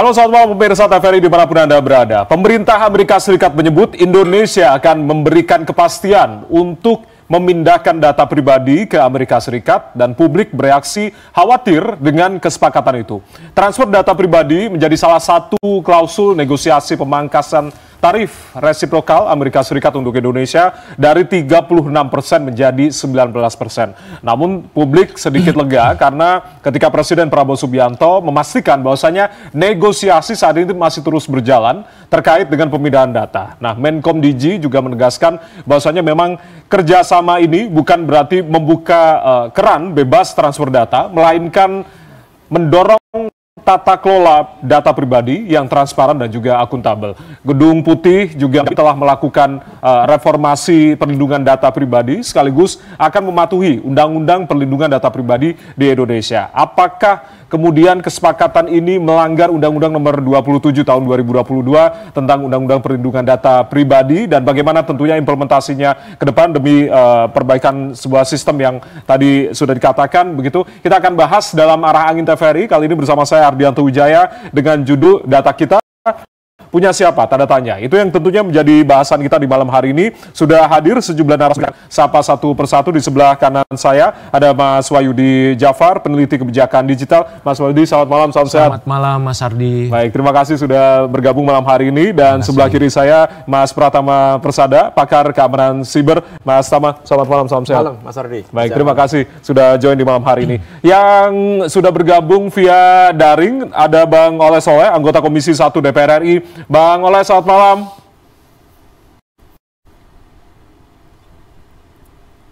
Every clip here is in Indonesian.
Halo, selamat malam pemirsa TVRI dimanapun Anda berada. Pemerintah Amerika Serikat menyebut Indonesia akan memberikan kepastian untuk memindahkan data pribadi ke Amerika Serikat dan publik bereaksi khawatir dengan kesepakatan itu. Transfer data pribadi menjadi salah satu klausul negosiasi pemangkasan tarif resiprokal Amerika Serikat untuk Indonesia dari 36% menjadi 19%. Namun publik sedikit lega karena ketika Presiden Prabowo Subianto memastikan bahwasanya negosiasi saat ini masih terus berjalan terkait dengan pemindahan data. Nah, Menkom DG juga menegaskan bahwasanya memang kerjasama ini bukan berarti membuka keran bebas transfer data, melainkan mendorong tata kelola data pribadi yang transparan dan juga akuntabel. Gedung Putih juga telah melakukan reformasi perlindungan data pribadi sekaligus akan mematuhi Undang-Undang Perlindungan Data Pribadi di Indonesia. Apakah kemudian kesepakatan ini melanggar Undang-Undang Nomor 27 Tahun 2022 tentang Undang-Undang Perlindungan Data Pribadi dan bagaimana tentunya implementasinya ke depan demi perbaikan sebuah sistem yang tadi sudah dikatakan begitu. Kita akan bahas dalam Arah Angin TVRI kali ini bersama saya Ardianto Wijaya dengan judul Data Kita Punya Siapa? Tanda tanya. Itu yang tentunya menjadi bahasan kita di malam hari ini. Sudah hadir sejumlah narasumber. Sapa satu persatu. Di sebelah kanan saya ada Mas Wahyudi Jafar, peneliti kebijakan digital. Mas Wahyudi, selamat malam, salam sehat. Selamat malam, Mas Ardi. Baik, terima kasih sudah bergabung malam hari ini. Dan sebelah kiri saya Mas Pratama Persada, pakar keamanan siber. Mas Tama, selamat malam, salam sehat. Malam, Mas Ardi. Baik, terima kasih sudah join di malam hari ini. Yang sudah bergabung via daring ada Bang Oleh Soleh, anggota Komisi 1 DPR RI. Bang Oleh, selamat malam.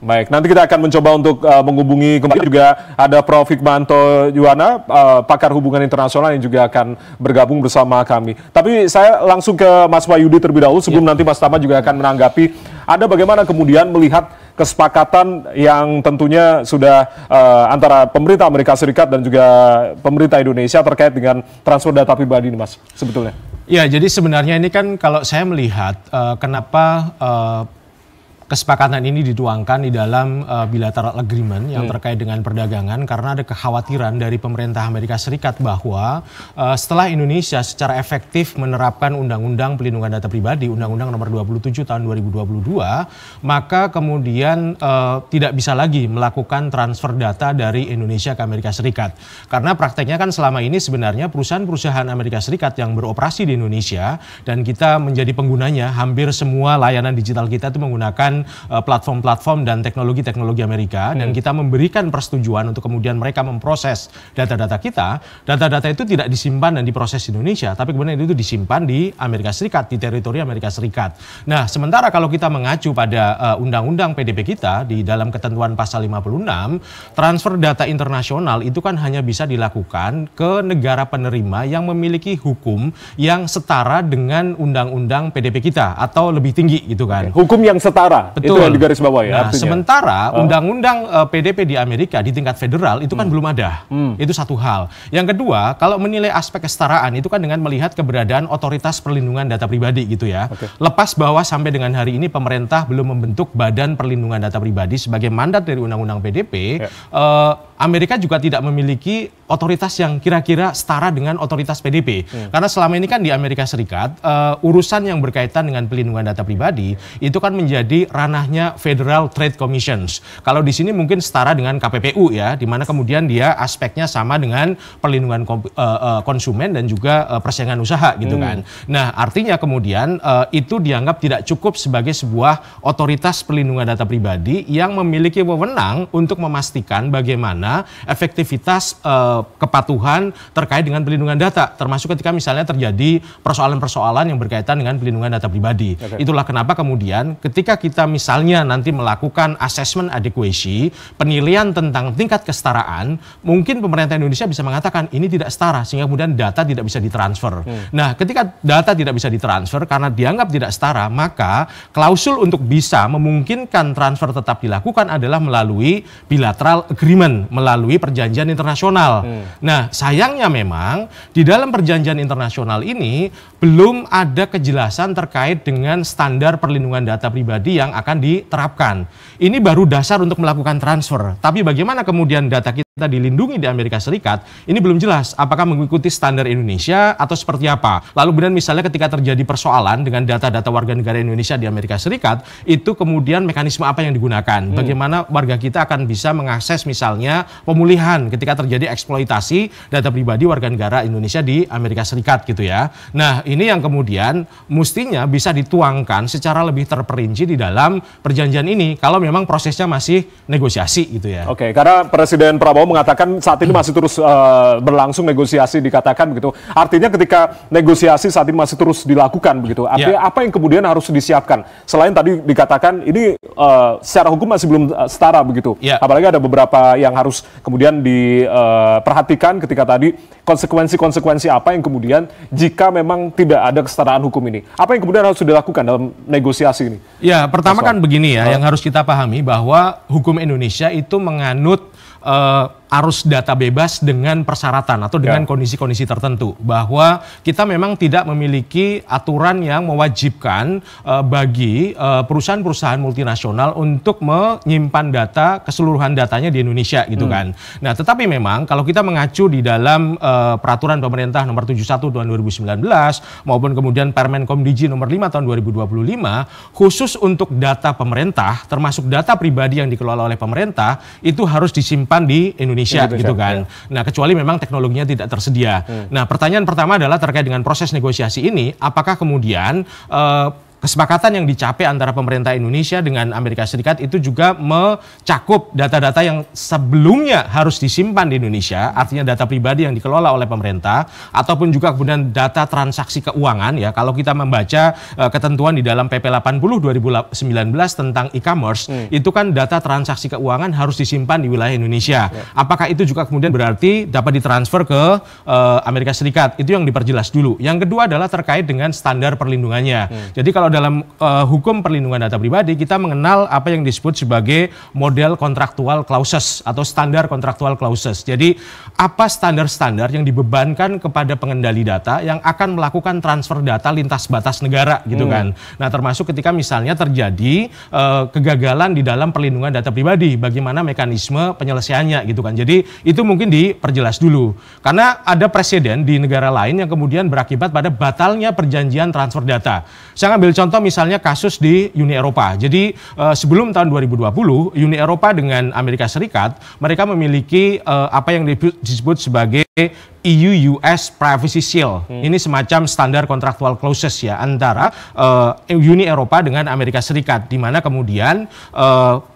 Baik, nanti kita akan mencoba untuk menghubungi kembali. Juga ada Prof. Hikmanto Juwana, pakar hubungan internasional yang juga akan bergabung bersama kami. Tapi saya langsung ke Mas Wahyudi terlebih dahulu sebelum nanti Mas Tama juga akan menanggapi. Ada bagaimana kemudian melihat kesepakatan yang tentunya sudah antara pemerintah Amerika Serikat dan juga pemerintah Indonesia terkait dengan transfer data pribadi ini, Mas, sebetulnya? Ya, jadi sebenarnya ini kan kalau saya melihat kenapa kesepakatan ini dituangkan di dalam bilateral agreement yang terkait dengan perdagangan karena ada kekhawatiran dari pemerintah Amerika Serikat bahwa setelah Indonesia secara efektif menerapkan Undang-Undang Perlindungan Data Pribadi, Undang-Undang Nomor 27 Tahun 2022, maka kemudian tidak bisa lagi melakukan transfer data dari Indonesia ke Amerika Serikat. Karena prakteknya kan selama ini sebenarnya perusahaan-perusahaan Amerika Serikat yang beroperasi di Indonesia dan kita menjadi penggunanya, hampir semua layanan digital kita itu menggunakan platform-platform dan teknologi-teknologi Amerika dan kita memberikan persetujuan untuk kemudian mereka memproses data-data kita. Data-data itu tidak disimpan dan diproses di Indonesia, tapi kemudian itu disimpan di Amerika Serikat, di teritori Amerika Serikat. Nah, sementara kalau kita mengacu pada undang-undang PDP kita di dalam ketentuan pasal 56, transfer data internasional itu kan hanya bisa dilakukan ke negara penerima yang memiliki hukum yang setara dengan undang-undang PDP kita atau lebih tinggi gitu kan. Hukum yang setara. Betul. Itu yang digaris bawah ya. Nah, artinya. Sementara undang-undang PDP di Amerika di tingkat federal itu kan belum ada. Itu satu hal. Yang kedua, kalau menilai aspek kesetaraan itu kan dengan melihat keberadaan otoritas perlindungan data pribadi gitu ya. Lepas bahwa sampai dengan hari ini pemerintah belum membentuk Badan Perlindungan Data Pribadi sebagai mandat dari undang-undang PDP, Amerika juga tidak memiliki otoritas yang kira-kira setara dengan otoritas PDP. Karena selama ini kan di Amerika Serikat urusan yang berkaitan dengan perlindungan data pribadi itu kan menjadi ranahnya Federal Trade Commissions. Kalau di sini mungkin setara dengan KPPU ya, di mana kemudian dia aspeknya sama dengan perlindungan konsumen dan juga persaingan usaha gitu kan. Nah, artinya kemudian itu dianggap tidak cukup sebagai sebuah otoritas perlindungan data pribadi yang memiliki wewenang untuk memastikan bagaimana efektivitas kepatuhan terkait dengan perlindungan data, termasuk ketika misalnya terjadi persoalan-persoalan yang berkaitan dengan perlindungan data pribadi. Itulah kenapa kemudian ketika kita misalnya nanti melakukan assessment adequacy, penilaian tentang tingkat kesetaraan, mungkin pemerintah Indonesia bisa mengatakan ini tidak setara sehingga kemudian data tidak bisa ditransfer. Nah, ketika data tidak bisa ditransfer karena dianggap tidak setara, maka klausul untuk bisa memungkinkan transfer tetap dilakukan adalah melalui bilateral agreement, melalui perjanjian internasional. Nah, sayangnya memang di dalam perjanjian internasional ini belum ada kejelasan terkait dengan standar perlindungan data pribadi yang akan diterapkan. Ini baru dasar untuk melakukan transfer. Tapi bagaimana kemudian data kita kita dilindungi di Amerika Serikat, ini belum jelas apakah mengikuti standar Indonesia atau seperti apa. Lalu kemudian misalnya ketika terjadi persoalan dengan data-data warga negara Indonesia di Amerika Serikat, itu kemudian mekanisme apa yang digunakan? Bagaimana warga kita akan bisa mengakses misalnya pemulihan ketika terjadi eksploitasi data pribadi warga negara Indonesia di Amerika Serikat gitu ya. Nah, ini yang kemudian mestinya bisa dituangkan secara lebih terperinci di dalam perjanjian ini kalau memang prosesnya masih negosiasi gitu ya. Oke, karena Presiden Prabowo mengatakan saat ini masih terus berlangsung negosiasi, dikatakan begitu. Artinya ketika negosiasi saat ini masih terus dilakukan begitu. Artinya apa yang kemudian harus disiapkan? Selain tadi dikatakan ini secara hukum masih belum setara begitu. Apalagi ada beberapa yang harus kemudian diperhatikan ketika tadi konsekuensi-konsekuensi apa yang kemudian jika memang tidak ada kesetaraan hukum ini. Apa yang kemudian harus dilakukan dalam negosiasi ini? Ya, pertama kan begini ya, yang harus kita pahami bahwa hukum Indonesia itu menganut arus data bebas dengan persyaratan atau dengan kondisi-kondisi tertentu, bahwa kita memang tidak memiliki aturan yang mewajibkan bagi perusahaan-perusahaan multinasional untuk menyimpan data, keseluruhan datanya di Indonesia gitu kan. Nah, tetapi memang kalau kita mengacu di dalam peraturan pemerintah nomor 71 tahun 2019 maupun kemudian Permen Komdigi nomor 5 tahun 2025, khusus untuk data pemerintah termasuk data pribadi yang dikelola oleh pemerintah itu harus disimpan di Indonesia gitu kan. Nah, kecuali memang teknologinya tidak tersedia. Nah, pertanyaan pertama adalah terkait dengan proses negosiasi ini, apakah kemudian kesepakatan yang dicapai antara pemerintah Indonesia dengan Amerika Serikat itu juga mencakup data-data yang sebelumnya harus disimpan di Indonesia, artinya data pribadi yang dikelola oleh pemerintah, ataupun juga kemudian data transaksi keuangan ya. Kalau kita membaca ketentuan di dalam PP 80 2019 tentang e-commerce, itu kan data transaksi keuangan harus disimpan di wilayah Indonesia. Apakah itu juga kemudian berarti dapat ditransfer ke Amerika Serikat? Itu yang diperjelas dulu. Yang kedua adalah terkait dengan standar perlindungannya. Jadi kalau dalam hukum perlindungan data pribadi kita mengenal apa yang disebut sebagai model kontraktual clauses atau standar kontraktual clauses. Jadi apa standar-standar yang dibebankan kepada pengendali data yang akan melakukan transfer data lintas batas negara gitu kan. Nah, termasuk ketika misalnya terjadi kegagalan di dalam perlindungan data pribadi, bagaimana mekanisme penyelesaiannya gitu kan. Jadi itu mungkin diperjelas dulu. Karena ada presiden di negara lain yang kemudian berakibat pada batalnya perjanjian transfer data. Saya ambil contoh misalnya kasus di Uni Eropa. Jadi sebelum tahun 2020, Uni Eropa dengan Amerika Serikat, mereka memiliki apa yang disebut sebagai EU-US Privacy Shield. Ini semacam standar kontraktual clauses ya antara Uni Eropa dengan Amerika Serikat, di mana kemudian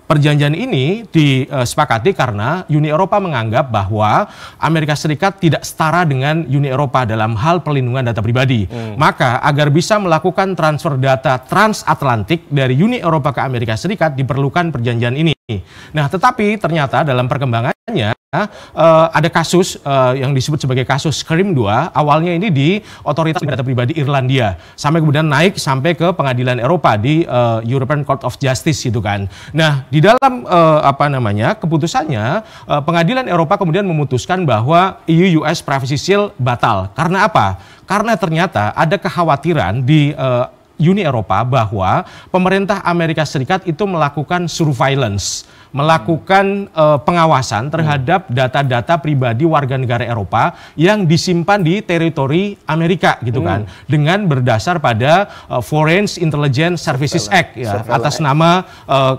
perjanjian ini disepakati karena Uni Eropa menganggap bahwa Amerika Serikat tidak setara dengan Uni Eropa dalam hal perlindungan data pribadi. Maka agar bisa melakukan transfer data transatlantik dari Uni Eropa ke Amerika Serikat diperlukan perjanjian ini. Nah, tetapi ternyata dalam perkembangannya ada kasus yang disebut sebagai kasus Schrems II. Awalnya ini di Otoritas Data Pribadi Irlandia, sampai kemudian naik sampai ke Pengadilan Eropa di European Court of Justice gitu kan. Nah, di dalam keputusannya Pengadilan Eropa kemudian memutuskan bahwa EU-US Privacy Shield batal. Karena apa? Karena ternyata ada kekhawatiran di Uni Eropa bahwa pemerintah Amerika Serikat itu melakukan surveillance, melakukan pengawasan terhadap data-data pribadi warga negara Eropa yang disimpan di teritori Amerika gitu kan, dengan berdasar pada Foreign Intelligence Services Act ya, atas nama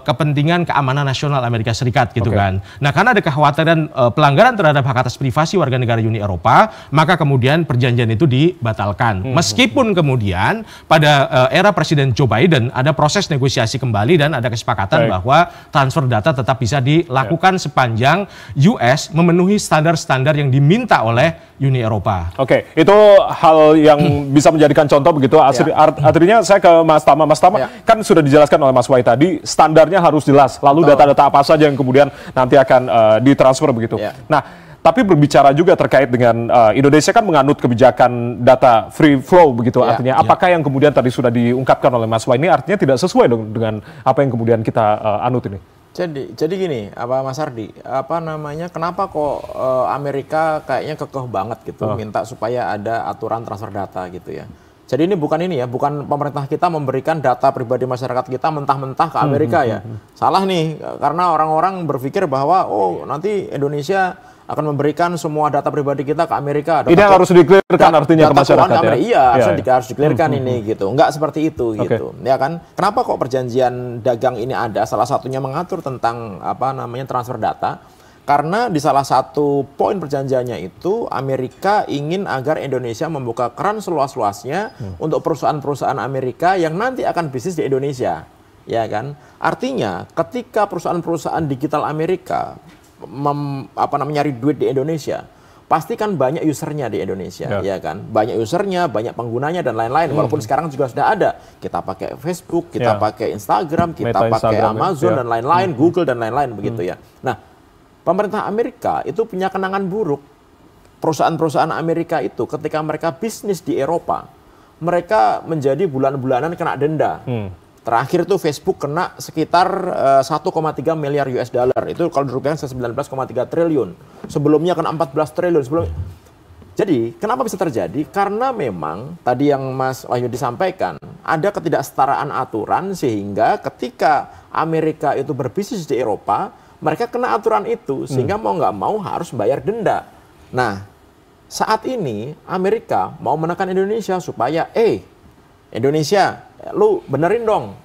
kepentingan keamanan nasional Amerika Serikat gitu kan. Nah, karena ada kekhawatiran pelanggaran terhadap hak atas privasi warga negara Uni Eropa, maka kemudian perjanjian itu dibatalkan. Meskipun kemudian pada era Presiden Joe Biden ada proses negosiasi kembali dan ada kesepakatan bahwa transfer data tetap bisa dilakukan sepanjang US memenuhi standar-standar yang diminta oleh Uni Eropa. Oke, itu hal yang bisa menjadikan contoh begitu. Artinya saya ke Mas Tama. Mas Tama, kan sudah dijelaskan oleh Mas Wai tadi, standarnya harus jelas. Lalu data-data apa saja yang kemudian nanti akan ditransfer begitu. Nah, tapi berbicara juga terkait dengan Indonesia kan menganut kebijakan data free flow begitu. Artinya apakah yang kemudian tadi sudah diungkapkan oleh Mas Wai ini artinya tidak sesuai dong dengan apa yang kemudian kita anut ini? Jadi gini, Mas Ardi, kenapa kok Amerika kayaknya kekeh banget gitu, minta supaya ada aturan transfer data gitu ya. Jadi ini bukan pemerintah kita memberikan data pribadi masyarakat kita mentah-mentah ke Amerika ya. Salah nih, karena orang-orang berpikir bahwa nanti Indonesia akan memberikan semua data pribadi kita ke Amerika. Ini yang harus dikelirkan artinya ke masyarakat ya? Iya, harus dikelirkan ini gitu. Enggak seperti itu gitu. Ya kan? Kenapa kok perjanjian dagang ini ada? Salah satunya mengatur tentang transfer data. Karena di salah satu poin perjanjiannya itu Amerika ingin agar Indonesia membuka keran seluas-luasnya untuk perusahaan-perusahaan Amerika yang nanti akan bisnis di Indonesia. Ya kan? Artinya ketika perusahaan-perusahaan digital Amerika nyari duit di Indonesia, pasti kan banyak usernya di Indonesia, ya kan? Banyak usernya, banyak penggunanya dan lain-lain. Walaupun sekarang juga sudah ada. Kita pakai Facebook, kita pakai Instagram, kita pakai Amazon dan lain-lain, Google dan lain-lain begitu ya. Nah, pemerintah Amerika itu punya kenangan buruk. Perusahaan-perusahaan Amerika itu ketika mereka bisnis di Eropa, mereka menjadi bulan-bulanan kena denda. Terakhir itu Facebook kena sekitar 1,3 miliar US dollar. Itu kalau dirupiahkan 19,3 triliun. Sebelumnya kena 14 triliun. Jadi kenapa bisa terjadi? Karena memang tadi yang Mas Wahyu disampaikan, ada ketidaksetaraan aturan sehingga ketika Amerika itu berbisnis di Eropa, mereka kena aturan itu sehingga mau nggak mau harus bayar denda. Nah, saat ini Amerika mau menekan Indonesia supaya Indonesia, lu benerin dong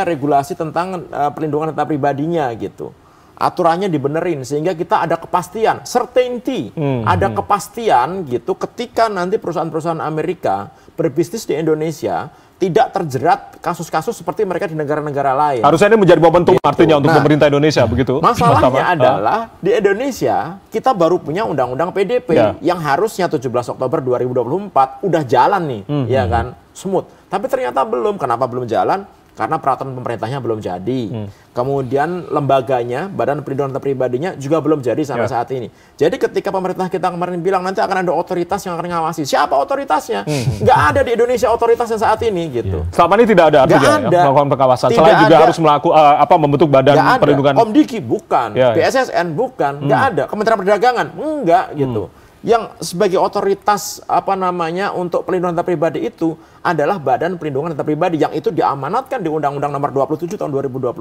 regulasi tentang perlindungan data pribadinya gitu. Aturannya dibenerin sehingga kita ada kepastian, certainty, ada kepastian gitu ketika nanti perusahaan-perusahaan Amerika berbisnis di Indonesia tidak terjerat kasus-kasus seperti mereka di negara-negara lain. Harusnya ini menjadi momentum artinya untuk pemerintah Indonesia begitu. Masalahnya adalah di Indonesia kita baru punya undang-undang PDP yang harusnya 17 Oktober 2024 udah jalan nih, ya kan, smooth. Tapi ternyata belum. Kenapa belum jalan? Karena peraturan pemerintahnya belum jadi. Kemudian lembaganya, Badan Perlindungan Data Pribadinya juga belum jadi sampai saat ini. Jadi ketika pemerintah kita kemarin bilang nanti akan ada otoritas yang akan ngawasi. Siapa otoritasnya? Nggak ada di Indonesia otoritasnya saat ini gitu. Selama ini tidak ada artinya melakukan pengawasan. Selain juga harus melakukan membentuk Badan Perlindungan. Komdiki bukan, BSSN bukan, nggak ada. Kementerian Perdagangan enggak gitu. Yang sebagai otoritas untuk pelindungan data pribadi itu adalah Badan Perlindungan Data Pribadi yang itu diamanatkan di Undang-Undang Nomor 27 tahun 2022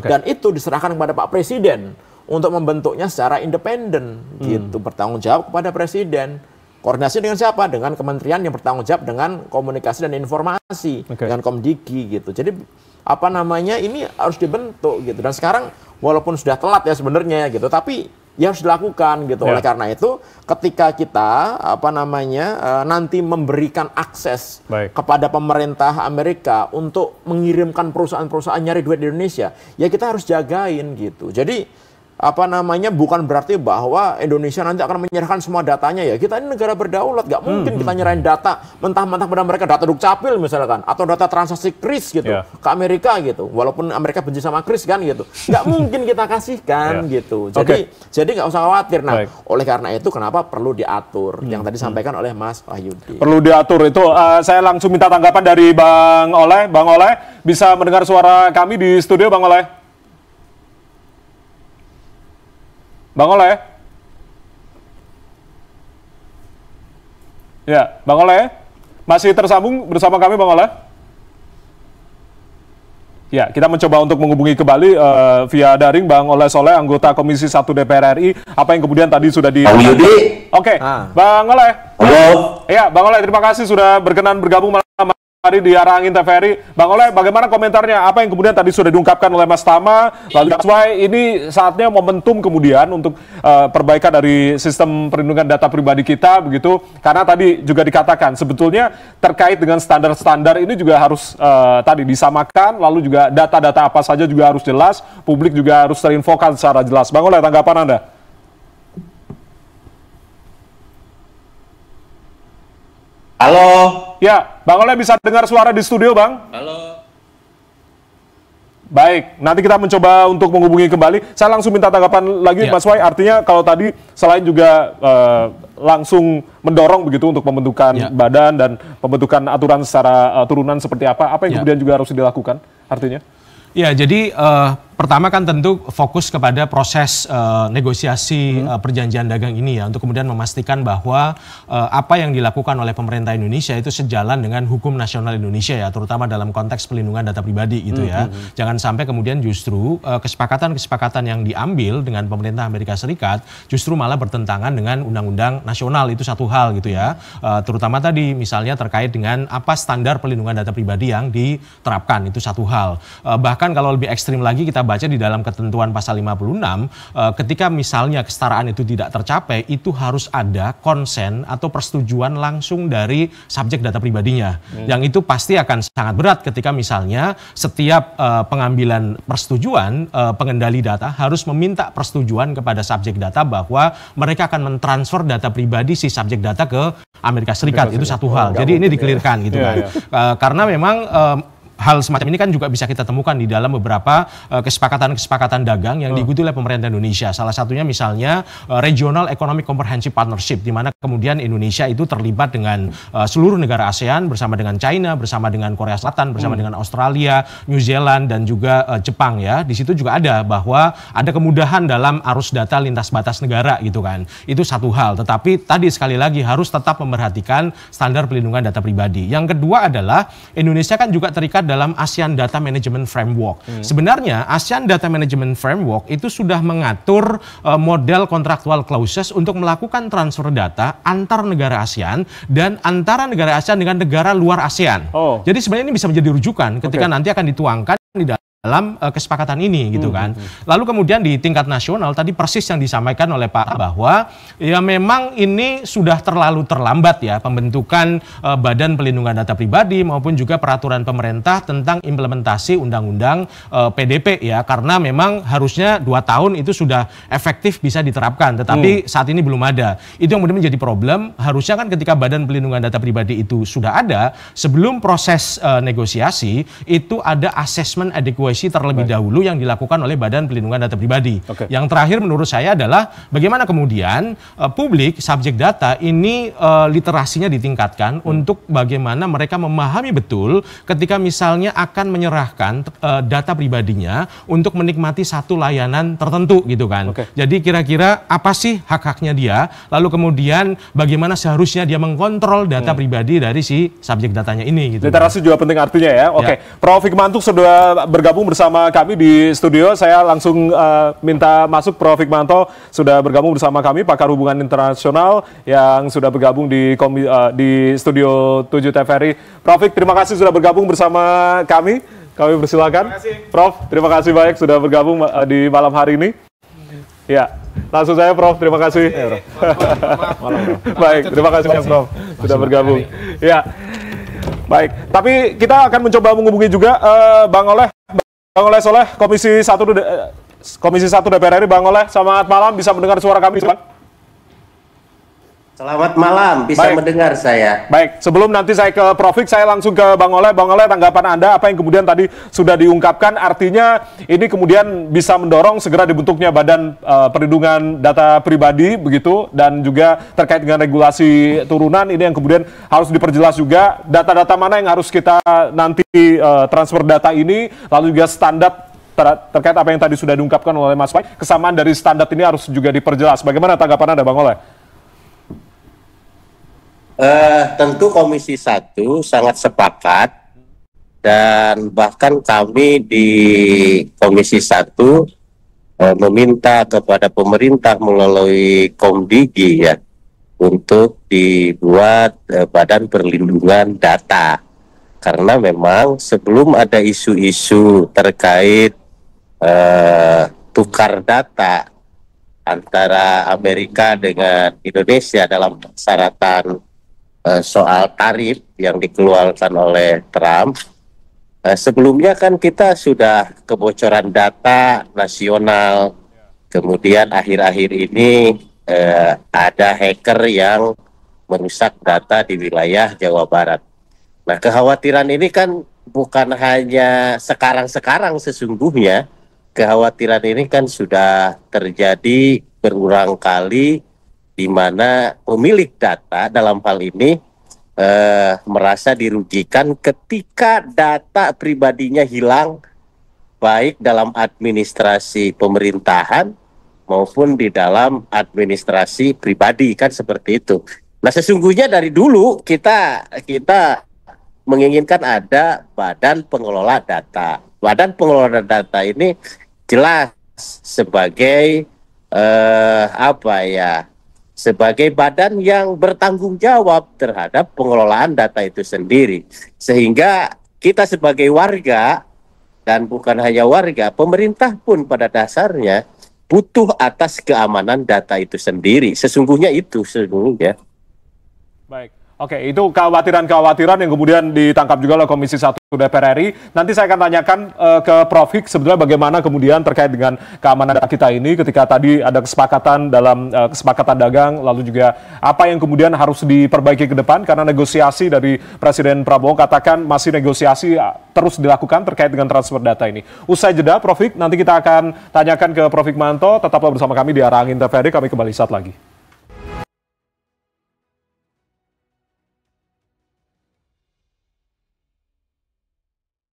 dan itu diserahkan kepada Pak Presiden untuk membentuknya secara independen gitu, bertanggung jawab kepada Presiden. Koordinasi dengan siapa? Dengan kementerian yang bertanggung jawab dengan komunikasi dan informasi, dengan Komdiki gitu. Jadi ini harus dibentuk gitu. Dan sekarang walaupun sudah telat ya sebenarnya gitu, tapi ya harus dilakukan gitu. Oleh karena itu ketika kita nanti memberikan akses kepada pemerintah Amerika untuk mengirimkan perusahaan-perusahaan nyari duit di Indonesia, ya kita harus jagain gitu. Jadi bukan berarti bahwa Indonesia nanti akan menyerahkan semua datanya ya. Kita ini negara berdaulat, nggak mungkin kita nyerahin data mentah-mentah pada mereka, data Dukcapil misalkan, atau data transaksi kris gitu ke Amerika gitu. Walaupun Amerika benci sama kris kan gitu, nggak mungkin kita kasihkan gitu. Jadi nggak usah khawatir. Nah, oleh karena itu kenapa perlu diatur yang tadi disampaikan oleh Mas Wahyudi. Perlu diatur itu. Saya langsung minta tanggapan dari Bang Oleh. Bang Oleh, bisa mendengar suara kami di studio, Bang Oleh? Bang Oleh? Ya, Bang Oleh? Masih tersambung bersama kami, Bang Oleh? Ya, kita mencoba untuk menghubungi kembali via daring Bang Oleh Soleh, anggota Komisi 1 DPR RI. Apa yang kemudian tadi sudah di... Oke, Bang Oleh. Halo. Ya, Bang Oleh, terima kasih sudah berkenan bergabung malam hari di Arah Angin TVRI. Bang Oleh, bagaimana komentarnya? Apa yang kemudian tadi sudah diungkapkan oleh Mas Tama? Lalu that's why ini saatnya momentum kemudian untuk perbaikan dari sistem perlindungan data pribadi kita, begitu. Karena tadi juga dikatakan sebetulnya terkait dengan standar-standar ini juga harus tadi disamakan, lalu juga data-data apa saja juga harus jelas, publik juga harus terinfokan secara jelas. Bang Oleh, tanggapan Anda? Halo. Ya, Bang Oleh bisa dengar suara di studio, Bang? Halo. Baik, nanti kita mencoba untuk menghubungi kembali. Saya langsung minta tanggapan lagi, Mas Wai. Artinya kalau tadi selain juga langsung mendorong begitu untuk pembentukan badan dan pembentukan aturan secara turunan seperti apa yang kemudian juga harus dilakukan artinya? Ya, jadi Pertama kan tentu fokus kepada proses negosiasi perjanjian dagang ini ya, untuk kemudian memastikan bahwa apa yang dilakukan oleh pemerintah Indonesia itu sejalan dengan hukum nasional Indonesia ya, terutama dalam konteks pelindungan data pribadi gitu ya. Jangan sampai kemudian justru kesepakatan-kesepakatan yang diambil dengan pemerintah Amerika Serikat justru malah bertentangan dengan undang-undang nasional, itu satu hal gitu ya. Terutama tadi misalnya terkait dengan apa standar pelindungan data pribadi yang diterapkan, itu satu hal. Bahkan kalau lebih ekstrim lagi kita baca di dalam ketentuan pasal 56, ketika misalnya kesetaraan itu tidak tercapai, itu harus ada konsen atau persetujuan langsung dari subjek data pribadinya. Yang itu pasti akan sangat berat ketika misalnya setiap pengambilan persetujuan pengendali data harus meminta persetujuan kepada subjek data bahwa mereka akan mentransfer data pribadi si subjek data ke Amerika Serikat. Itu satu hal. Jadi ini dikelirkan gitu kan. Karena memang hal semacam ini kan juga bisa kita temukan di dalam beberapa kesepakatan-kesepakatan dagang yang diikuti oleh pemerintah Indonesia. Salah satunya misalnya Regional Economic Comprehensive Partnership, di mana kemudian Indonesia itu terlibat dengan seluruh negara ASEAN, bersama dengan China, bersama dengan Korea Selatan, bersama dengan Australia, New Zealand, dan juga Jepang ya. Di situ juga ada bahwa ada kemudahan dalam arus data lintas batas negara gitu kan. Itu satu hal. Tetapi tadi sekali lagi harus tetap memperhatikan standar pelindungan data pribadi. Yang kedua adalah Indonesia kan juga terikat dalam ASEAN Data Management Framework. Sebenarnya ASEAN Data Management Framework itu sudah mengatur model contractual clauses untuk melakukan transfer data antar negara ASEAN dan antara negara ASEAN dengan negara luar ASEAN. Jadi sebenarnya ini bisa menjadi rujukan ketika nanti akan dituangkan di dalam kesepakatan ini gitu kan. Lalu kemudian di tingkat nasional tadi persis yang disampaikan oleh Pak bahwa ya memang ini sudah terlalu terlambat ya pembentukan Badan Pelindungan Data Pribadi maupun juga peraturan pemerintah tentang implementasi undang-undang PDP ya, karena memang harusnya 2 tahun itu sudah efektif bisa diterapkan, tetapi saat ini belum ada. Itu yang kemudian menjadi problem. Harusnya kan ketika Badan Pelindungan Data Pribadi itu sudah ada, sebelum proses negosiasi itu ada assessment adequacy terlebih dahulu yang dilakukan oleh Badan Pelindungan Data Pribadi. Yang terakhir menurut saya adalah bagaimana kemudian publik, subjek data ini literasinya ditingkatkan untuk bagaimana mereka memahami betul ketika misalnya akan menyerahkan data pribadinya untuk menikmati satu layanan tertentu gitu kan. Jadi kira-kira apa sih hak-haknya dia, lalu kemudian bagaimana seharusnya dia mengkontrol data pribadi dari si subjek datanya ini gitu. Literasi juga penting artinya ya. Prof Hikmanto sudah bergabung bersama kami di studio. Saya langsung minta masuk Prof Hikmanto, sudah bergabung bersama kami, pakar hubungan internasional yang sudah bergabung di studio 7 TVRI. Prof Hik, terima kasih sudah bergabung bersama kami. Kami persilakan. Prof, terima kasih banyak sudah bergabung di malam hari ini. Ya, langsung saya Prof, terima kasih. Baik, terima kasih Prof sudah bergabung. Ya, baik. Tapi kita akan mencoba menghubungi juga Bang Oleh Soleh, Komisi 1 DPR RI. Bang Oleh, selamat malam, bisa mendengar suara kami? Selamat malam, bisa mendengar saya. Baik, sebelum nanti saya ke Prof Hik, saya langsung ke Bang Oleh. Bang Oleh, tanggapan Anda apa yang kemudian tadi sudah diungkapkan, artinya ini kemudian bisa mendorong segera dibentuknya Badan Perlindungan Data Pribadi begitu, dan juga terkait dengan regulasi turunan ini yang kemudian harus diperjelas juga data-data mana yang harus kita nanti transfer data ini, lalu juga standar terkait apa yang tadi sudah diungkapkan oleh Mas Pai, kesamaan dari standar ini harus juga diperjelas. Bagaimana tanggapan Anda, Bang Oleh? Tentu Komisi 1 sangat sepakat, dan bahkan kami di Komisi 1 meminta kepada pemerintah melalui Komdigi ya untuk dibuat Badan Perlindungan Data, karena memang sebelum ada isu-isu terkait tukar data antara Amerika dengan Indonesia dalam persyaratan soal tarif yang dikeluarkan oleh Trump. Sebelumnya kan kita sudah kebocoran data nasional, kemudian akhir-akhir ini ada hacker yang merusak data di wilayah Jawa Barat. Nah, kekhawatiran ini kan bukan hanya sekarang-sekarang sesungguhnya, kekhawatiran ini kan sudah terjadi berulang kali, di mana pemilik data dalam hal ini merasa dirugikan ketika data pribadinya hilang baik dalam administrasi pemerintahan maupun di dalam administrasi pribadi, kan seperti itu. Nah, sesungguhnya dari dulu kita menginginkan ada badan pengelola data. Badan pengelola data ini jelas sebagai sebagai badan yang bertanggung jawab terhadap pengelolaan data itu sendiri. Sehingga kita sebagai warga, dan bukan hanya warga, pemerintah pun pada dasarnya butuh atas keamanan data itu sendiri. Sesungguhnya itu sesungguhnya. Baik. Oke, itu kekhawatiran-kekhawatiran yang kemudian ditangkap juga oleh Komisi 1 DPR RI. Nanti saya akan tanyakan ke Prof. Hik sebenarnya bagaimana kemudian terkait dengan keamanan data kita ini ketika tadi ada kesepakatan dalam kesepakatan dagang, lalu juga apa yang kemudian harus diperbaiki ke depan karena negosiasi dari Presiden Prabowo katakan masih negosiasi terus dilakukan terkait dengan transfer data ini. Usai jeda, Prof. Hik, nanti kita akan tanyakan ke Prof. Hikmanto, tetaplah bersama kami di Arah Angin TVRI, kami kembali saat lagi.